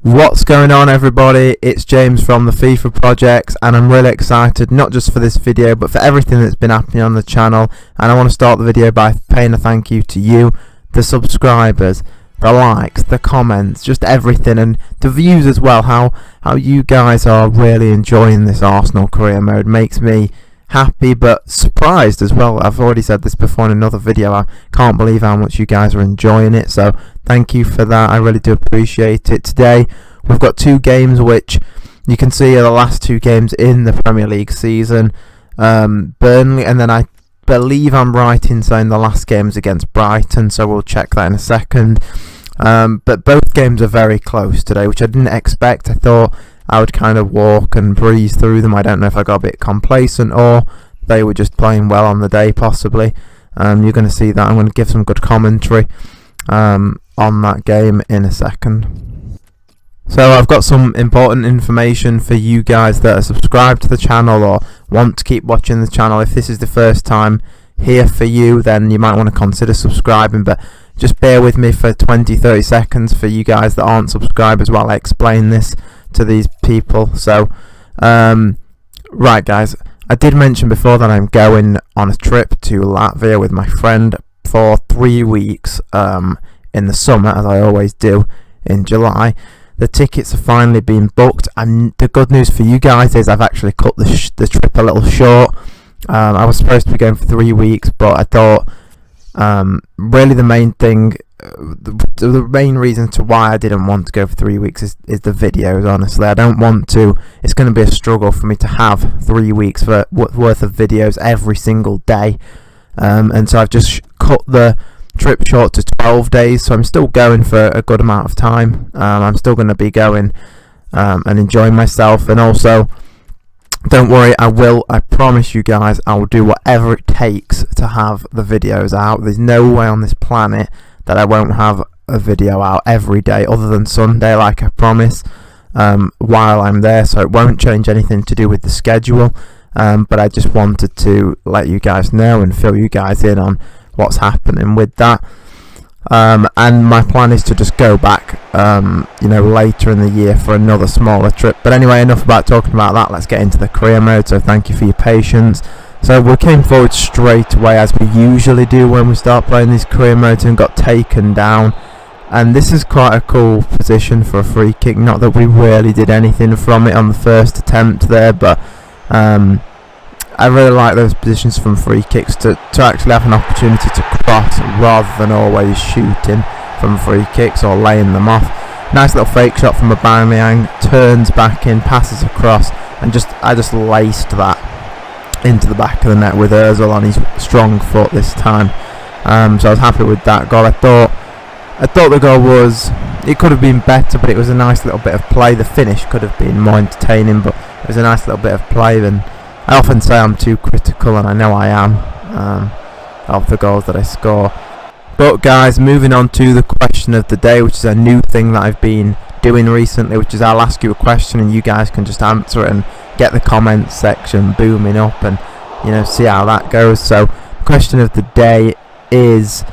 What's going on, everybody? It's James from the FIFA Projects, and I'm really excited not just for this video but for everything that's been happening on the channel. And I want to start the video by paying a thank you to you, the subscribers, the likes, the comments, just everything, and the views as well. How you guys are really enjoying this Arsenal career mode makes me happy but surprised as well. I've already said this before in another video. I can't believe how much you guys are enjoying it, so thank you for that. I really do appreciate it. Today we've got two games which you can see are the last two games in the Premier League season. Burnley, and then I believe I'm right in saying the last game's against Brighton, so we'll check that in a second. But both games are very close today, which I didn't expect. I thought I would kind of walk and breeze through them. I don't know if I got a bit complacent or they were just playing well on the day, possibly. You're going to see that. I'm going to give some good commentary on that game in a second. So I've got some important information for you guys that are subscribed to the channel or want to keep watching the channel. If this is the first time here for you, then you might want to consider subscribing, but just bear with me for 20-30 seconds for you guys that aren't subscribers while I explain this to these people. So right guys, I did mention before that I'm going on a trip to Latvia with my friend for 3 weeks in the summer, as I always do in July. The tickets have finally been booked, and the good news for you guys is I've actually cut the trip a little short. I was supposed to be going for 3 weeks, but I thought really the main thing, the main reason to why I didn't want to go for 3 weeks is the videos. Honestly, I don't want to. It's going to be a struggle for me to have 3 weeks worth of videos every single day, and so I've just cut the trip short to 12 days. So I'm still going for a good amount of time. I'm still going to be going and enjoying myself, and also don't worry, I promise you guys, I will do whatever it takes to have the videos out. There's no way on this planet that I won't have a video out every day other than Sunday, like I promise, while I'm there. So it won't change anything to do with the schedule, but I just wanted to let you guys know and fill you guys in on what's happening with that. And my plan is to just go back later in the year for another smaller trip. But anyway, enough about talking about that. Let's get into the career mode. So thank you for your patience. So we came forward straight away, as we usually do when we start playing these career modes, and got taken down. And this is quite a cool position for a free kick. Not that we really did anything from it on the first attempt there, but I really like those positions from free kicks to actually have an opportunity to cross rather than always shooting from free kicks or laying them off. Nice little fake shot from Aubameyang, turns back in, passes across, and I just laced that into the back of the net with Ozil on his strong foot this time. So I was happy with that goal. I thought the goal it could have been better, but it was a nice little bit of play. The finish could have been more entertaining, but it was a nice little bit of play. And I often say I'm too critical, and I know I am, of the goals that I score. But guys, moving on to the question of the day, which is a new thing that I've been doing recently, which is I'll ask you a question and you guys can just answer it and get the comments section booming up and see how that goes. So the question of the day is,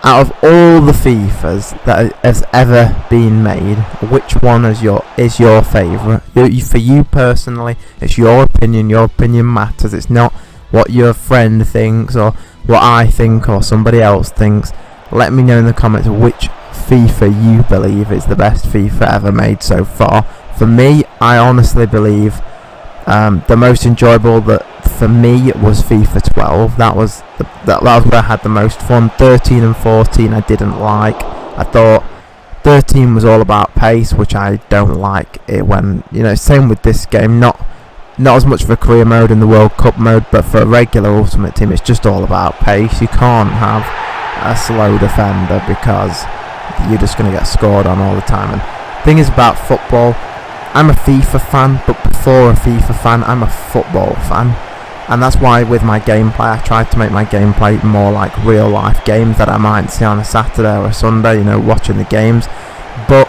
out of all the FIFAs that has ever been made, which one is your favourite? For you personally, it's your opinion. Your opinion matters. It's not what your friend thinks or what I think or somebody else thinks. Let me know in the comments which FIFA you believe is the best FIFA ever made so far. For me, I honestly believe the most enjoyable that for me was FIFA 12. That was where I had the most fun. 13 and 14 I didn't like. I thought 13 was all about pace, which I don't like it when, same with this game. Not as much for career mode and the World Cup mode, but for a regular Ultimate Team it's just all about pace. You can't have a slow defender because you're just going to get scored on all the time. And the thing is about football, I'm a FIFA fan, but before a FIFA fan, I'm a football fan. And that's why with my gameplay, I tried to make my gameplay more like real life games that I might see on a Saturday or a Sunday, watching the games. But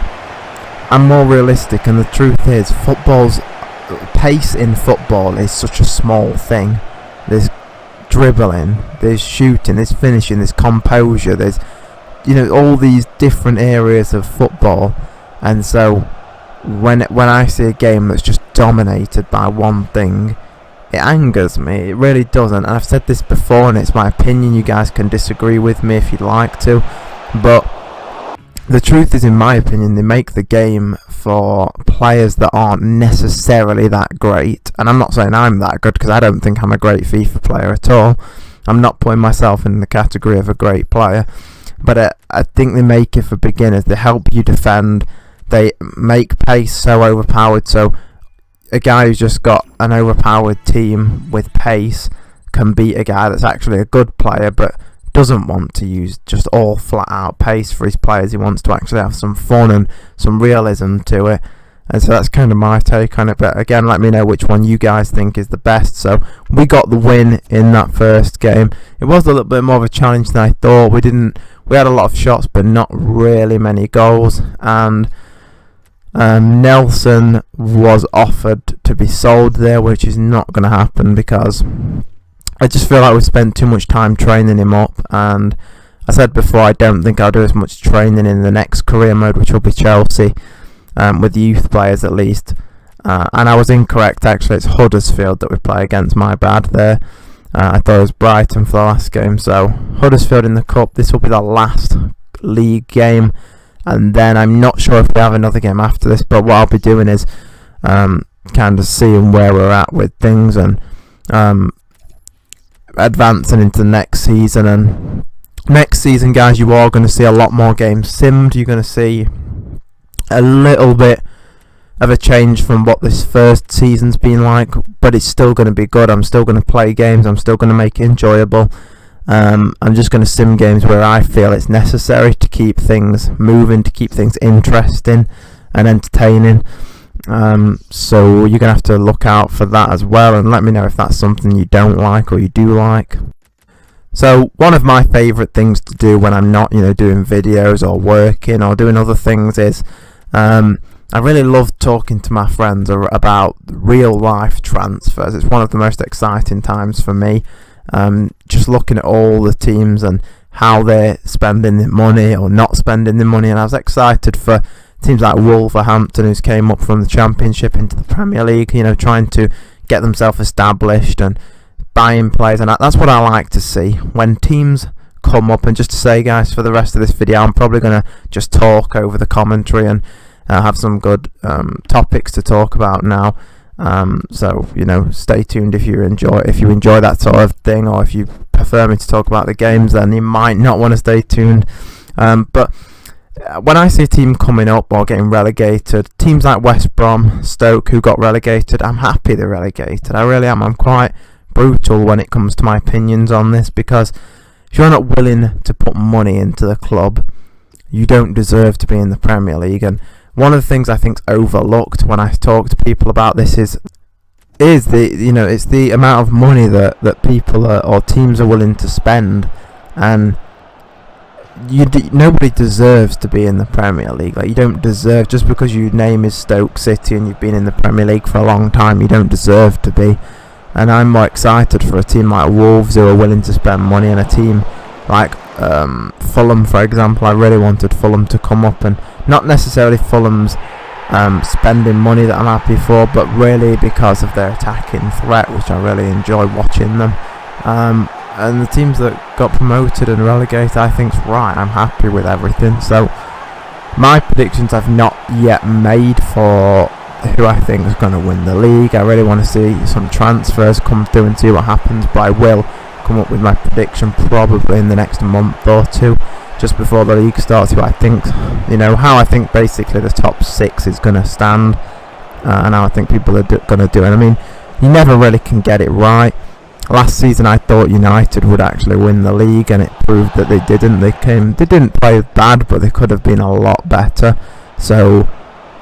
I'm more realistic, and the truth is, pace in football is such a small thing. There's dribbling, there's shooting, there's finishing, there's composure, there's all these different areas of football. And so when I see a game that's just dominated by one thing, it angers me. It really doesn't. And I've said this before, and it's my opinion. You guys can disagree with me if you'd like to, but the truth is, in my opinion, they make the game for players that aren't necessarily that great. And I'm not saying I'm that good, because I don't think I'm a great FIFA player at all. I'm not putting myself in the category of a great player, but I think they make it for beginners. They help you defend. They make pace so overpowered, so a guy who's just got an overpowered team with pace can beat a guy that's actually a good player but doesn't want to use just all flat out pace for his players. He wants to actually have some fun and some realism to it. And so that's kind of my take on it. But again, let me know which one you guys think is the best. So we got the win in that first game. It was a little bit more of a challenge than I thought. We had a lot of shots but not really many goals. And Nelson was offered to be sold there, which is not going to happen, because I just feel like we spent too much time training him up. And I said before, I don't think I'll do as much training in the next career mode, which will be Chelsea, with youth players at least. And I was incorrect, actually. It's Huddersfield that we play against, my bad there. I thought it was Brighton for the last game. So Huddersfield in the Cup. This will be the last league game, and then I'm not sure if we have another game after this, but what I'll be doing is kind of seeing where we're at with things, and advancing into the next season. And next season, guys, you are going to see a lot more games simmed. You're going to see a little bit of a change from what this first season's been like, but it's still going to be good. I'm still going to play games. I'm still going to make it enjoyable. I'm just going to sim games where I feel it's necessary to keep things moving, to keep things interesting and entertaining. So you're going to have to look out for that as well, and let me know if that's something you don't like or you do like. So one of my favourite things to do when I'm not, doing videos or working or doing other things is I really love talking to my friends about real life transfers. It's one of the most exciting times for me. Just looking at all the teams and how they're spending their money or not spending their money, and I was excited for teams like Wolverhampton, who's came up from the Championship into the Premier League, trying to get themselves established and buying players, and that's what I like to see when teams come up. And just to say, guys, for the rest of this video, I'm probably going to just talk over the commentary and have some good topics to talk about now. So stay tuned if you enjoy that sort of thing, or if you prefer me to talk about the games, then you might not want to stay tuned. But when I see a team coming up or getting relegated, teams like West Brom, Stoke, who got relegated, I'm happy they're relegated. I really am. I'm quite brutal when it comes to my opinions on this, because if you're not willing to put money into the club, you don't deserve to be in the Premier League. And one of the things I think's overlooked when I talk to people about this is it's the amount of money that people or teams are willing to spend, and nobody deserves to be in the Premier League. Like, you don't deserve, just because your name is Stoke City and you've been in the Premier League for a long time, you don't deserve to be. And I'm more excited for a team like Wolves, who are willing to spend money, and a team like Fulham, for example. I really wanted Fulham to come up, and not necessarily Fulham's spending money that I'm happy for, but really because of their attacking threat, which I really enjoy watching them. And the teams that got promoted and relegated, I think's right. I'm happy with everything. So my predictions I've not yet made for who I think is going to win the league. I really want to see some transfers come through and see what happens, but I will come up with my prediction probably in the next month or two, just before the league starts, who I think, how I think basically the top 6 is going to stand, and how I think people are going to do it. I mean, you never really can get it right. Last season I thought United would actually win the league, and it proved that they didn't. They didn't play bad, but they could have been a lot better. So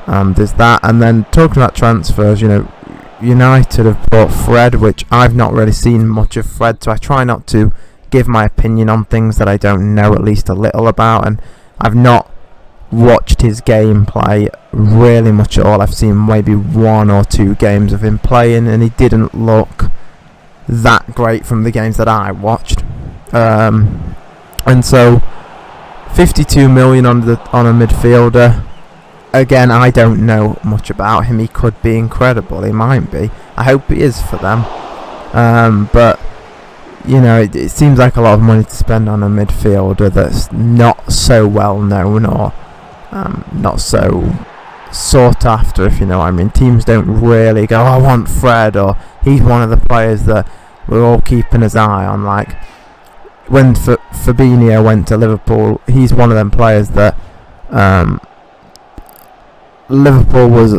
there's that. And then talking about transfers, United have bought Fred, which I've not really seen much of Fred, so I try not to give my opinion on things that I don't know at least a little about, and I've not watched his gameplay really much at all. I've seen maybe 1 or 2 games of him playing, and he didn't look that great from the games that I watched. And so 52 million on a midfielder, again, I don't know much about him. He could be incredible. He might be. I hope he is for them. But you know, it seems like a lot of money to spend on a midfielder that's not so well known or not so sought after, if you know what I mean. Teams don't really go, oh, I want Fred, or he's one of the players that we're all keeping his eye on. Like when Fabinho went to Liverpool, he's one of them players that Liverpool was,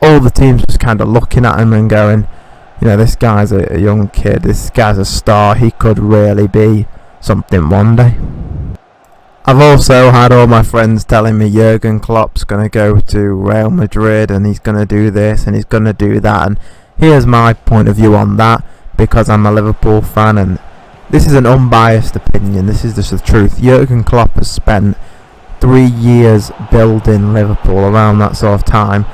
all the teams was kind of looking at him and going, you know, this guy's a young kid, this guy's a star, he could really be something one day. I've also had all my friends telling me Jurgen Klopp's going to go to Real Madrid and he's going to do this and he's going to do that, and here's my point of view on that, because I'm a Liverpool fan, and this is an unbiased opinion, this is just the truth. Jurgen Klopp has spent 3 years building Liverpool around that sort of time,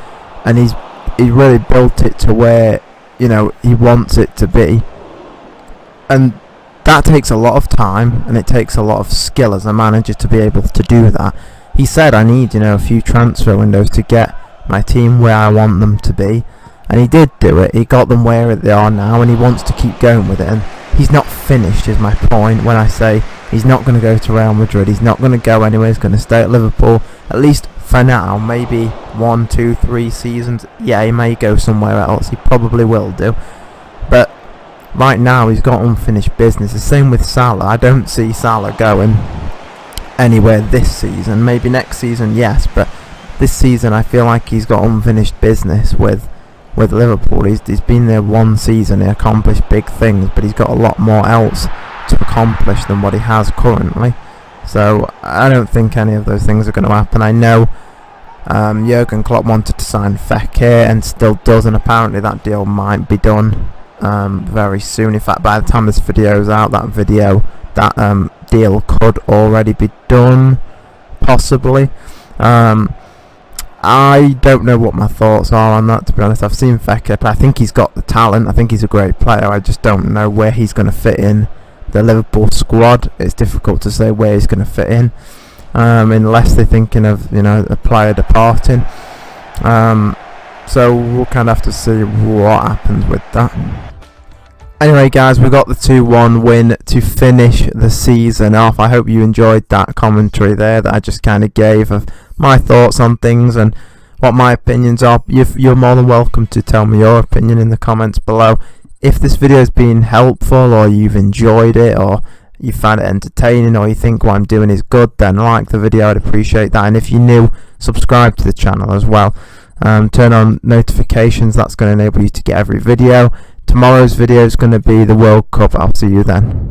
and he's really built it to where, you know, he wants it to be, and that takes a lot of time and it takes a lot of skill as a manager to be able to do that. He said, I need, you know, a few transfer windows to get my team where I want them to be, and he did do it. He got them where they are now, and he wants to keep going with it, and he's not finished is my point when I say he's not going to go to Real Madrid, he's not going to go anywhere, he's going to stay at Liverpool, at least for now. Maybe 1, 2, 3 seasons, yeah, he may go somewhere else, he probably will do, but right now he's got unfinished business. The same with Salah. I don't see Salah going anywhere this season. Maybe next season, yes, but this season I feel like he's got unfinished business with Liverpool. He's been there 1 season, he accomplished big things, but he's got a lot more else to accomplish than what he has currently. So I don't think any of those things are going to happen. I know Jurgen Klopp wanted to sign Fekir and still does, and apparently that deal might be done very soon. In fact, by the time this video is out, that deal could already be done, possibly. I don't know what my thoughts are on that, to be honest. I've seen Fekir, but I think he's got the talent. I think he's a great player. I just don't know where he's going to fit in the Liverpool squad. It's difficult to say where he's going to fit in, unless they're thinking of, you know, a player departing. So we'll kind of have to see what happens with that. Anyway guys, we got the 2-1 win to finish the season off. I hope you enjoyed that commentary there that I just kind of gave of my thoughts on things and what my opinions are. You're more than welcome to tell me your opinion in the comments below. If this video has been helpful, or you've enjoyed it, or you find it entertaining, or you think what I'm doing is good, then like the video, I'd appreciate that. And if you're new, subscribe to the channel as well. Turn on notifications, that's going to enable you to get every video. Tomorrow's video is going to be the World Cup. I'll see you then.